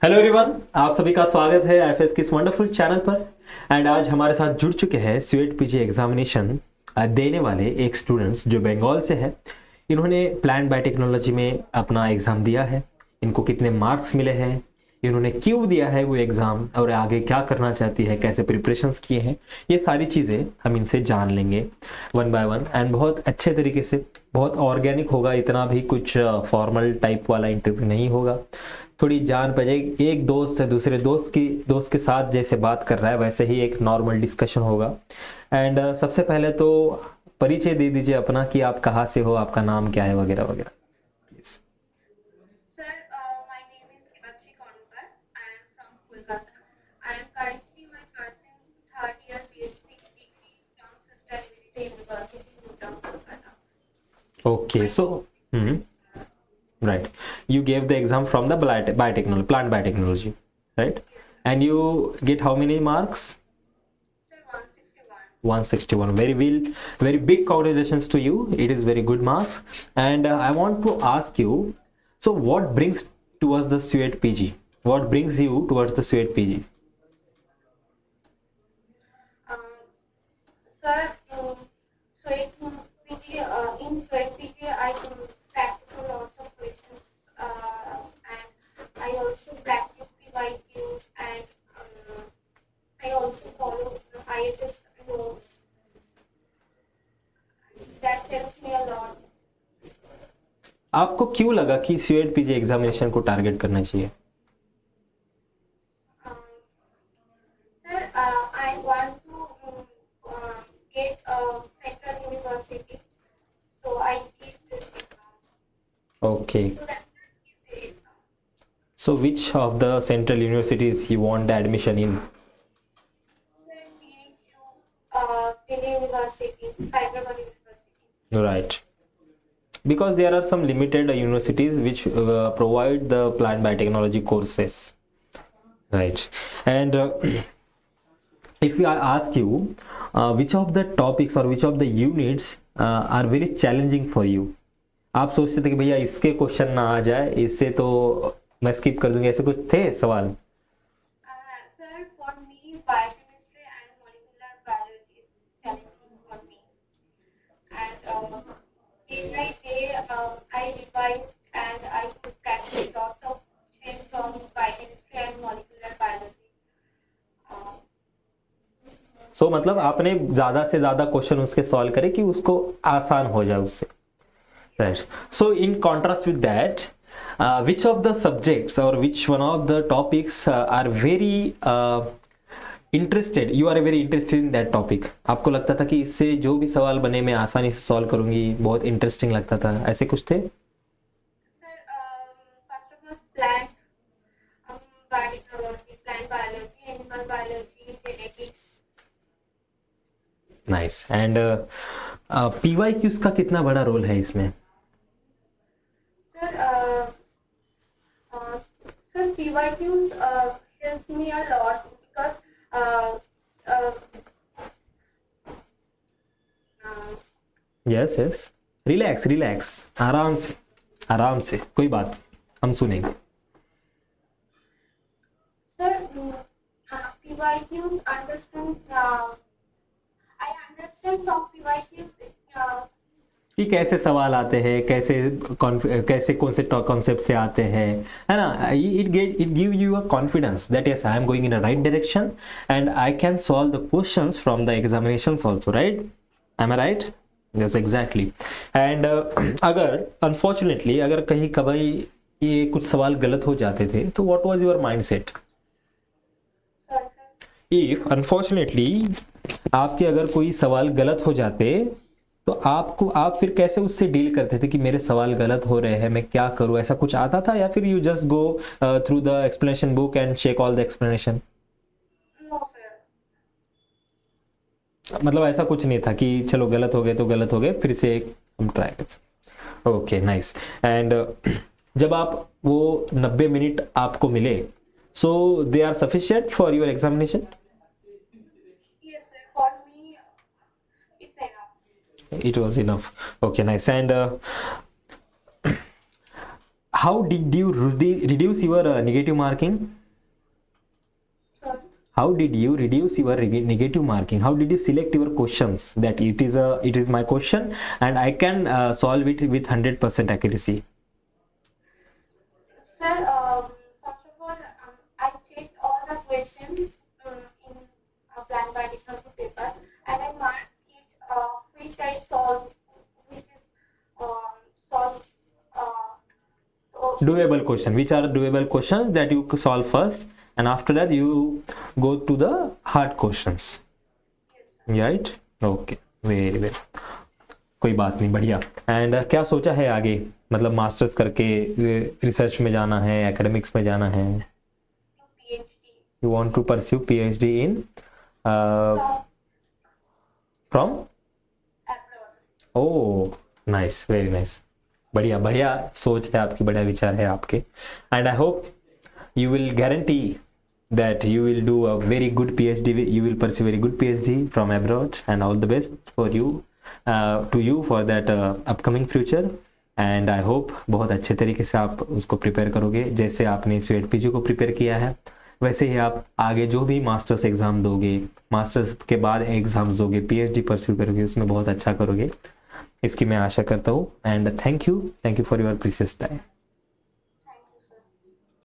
Hello everyone, आप सभी का स्वागत है एफएस के इस वंडरफुल चैनल पर। एंड आज हमारे साथ जुड़ चुके हैं स्वेट पीजी एग्जामिनेशन देने वाले एक स्टूडेंट्स जो बंगाल से है। इन्होंने प्लांट बायोटेक्नोलॉजी में अपना एग्ज़ाम दिया है। इनको कितने मार्क्स मिले हैं, इन्होंने क्यों दिया है वो एग्ज़ाम, और आगे क्या करना चाहती है, कैसे प्रिपरेशंस किए हैं, ये सारी चीज़ें हम इनसे जान लेंगे वन बाय वन। एंड बहुत अच्छे तरीके से, बहुत ऑर्गेनिक होगा, इतना भी कुछ फॉर्मल टाइप वाला इंटरव्यू नहीं होगा। थोड़ी जान पड़ जाएगी, एक दोस्त है दूसरे दोस्त के साथ जैसे बात कर रहा है वैसे ही एक नॉर्मल डिस्कशन होगा। एंड सबसे पहले तो परिचय दे दीजिए अपना कि आप कहाँ से हो, आपका नाम क्या है, वगैरह वगैरह please. Sir, my name is Debakshi Konukar. I am from Kolkata. I am currently my pursuing third year BSc degree from Sister Nivedita University, Bhutan, Kolkata. Okay My so right, you gave the exam from the biotechnology, plant biotechnology, right? yes, sir. And you get how many marks? Sir, 161. 161. Very well, very big congratulations to you. It is very good marks. And I want to ask you, so what brings towards the SUET PG? What brings you towards the SUET PG? Sir, Sweat PG, in Sweat PG, I practice a lots of questions and I also practice PYQs and I also follow the IHS notes. That helps me a lot. आपको क्यों लगा कि SUET PG examination को target करना चाहिए? Um, Sir, I want to get a central university, so I give this exam. Okay. So that I give the exam. So which of the central universities you want the admission in? Sir, PHU, Delhi University, Hyderabad University. Right. Because there are some limited universities which provide the plant biotechnology courses. Right. And if I ask you, which of the topics or which of the units are very challenging for you? आप सोचते थे कि भैया इसके question ना आ जाए, इससे तो मैं स्किप कर दूंगी, ऐसे कुछ थे सवाल? Sir, for me, biochemistry and molecular biology is challenging for me. And day by day, I revised and I could practice lots of questions from biochemistry and molecular biology. Uh, सो मतलब आपने ज्यादा से ज्यादा क्वेश्चन उसके solve करे कि उसको आसान हो जाए उससे, right? So in contrast with that, which of the subjects or which one of the topics are very interested, you are very interested in that topic? आपको लगता था कि इससे जो भी सवाल बने मैं आसानी से सॉल्व करूंगी, बहुत इंटरेस्टिंग लगता था, ऐसे कुछ थे? Sir, first of all, plant biotechnology, plant biology, animal biology, genetics. Nice. And PYQs का कितना बड़ा रोल है इसमें? Sir, uh, sir, PYQs helps me a lot because uh, uh, uh, yes yes, relax relax, आराम से, आराम से, कोई बात, हम सुनेंगे। sir, PYQs understand. I understand from PYQs. कि कैसे सवाल आते हैं, कैसे कौन से कॉन्सेप्ट से आते हैं, है ना? It give you a confidence that yes I am going in a right direction and I can solve the questions from the examinations also, right? Am I right? Yes exactly. And अगर unfortunately अगर कहीं कभी ये कुछ सवाल गलत हो जाते थे तो what was your mindset? Sorry, sir. If unfortunately आपके अगर कोई सवाल गलत हो जाते तो आप फिर कैसे उससे डील करते थे कि मेरे सवाल गलत हो रहे हैं, मैं क्या करूं? ऐसा कुछ आता था या फिर you just go through the explanation book and check all the explanation? No, sir. मतलब ऐसा कुछ नहीं था कि चलो गलत हो गए तो गलत हो गए, फिर से हम ट्राई कर। Okay nice. एंड जब आप वो 90 मिनट आपको मिले, so they are sufficient for your examination? Yes, sir. For me, it's enough. It was enough. Okay, nice. And how did you reduce your negative marking? Sorry. How did you reduce your negative marking? How did you select your questions that it is my question and I can solve it with 100% accuracy? Sir, first of all, I checked all the questions in a blank by technology paper, and I marked it which I solved, which is solved. So Doable question, which are doable questions that you solve first, and after that you go to the hard questions, yes, sir. right? Okay, very very, कोई बात नहीं, बढ़िया. And क्या सोचा है आगे, मतलब masters करके रिसर्च में जाना है, एकेडमिक्स में जाना है? To PhD you want to pursue PhD in from from? abroad. Oh nice, very nice, बढ़िया बढ़िया सोच है आपकी, बढ़िया विचार है आपके. And I hope you will guarantee that you will do a very good PhD, you will pursue very good PhD from abroad, and all the best for you, to you for that upcoming future. And I hope बहुत अच्छे तरीके से आप उसको prepare करोगे, जैसे आपने sweat PG को प्रिपेयर किया है वैसे ही आप आगे जो भी मास्टर्स एग्जाम दोगे, मास्टर्स के बाद एग्जाम्स दोगे, PhD परस्यू करोगे, उसमें बहुत अच्छा करोगे, इसकी मैं आशा करता हूँ. And thank you for your precious time.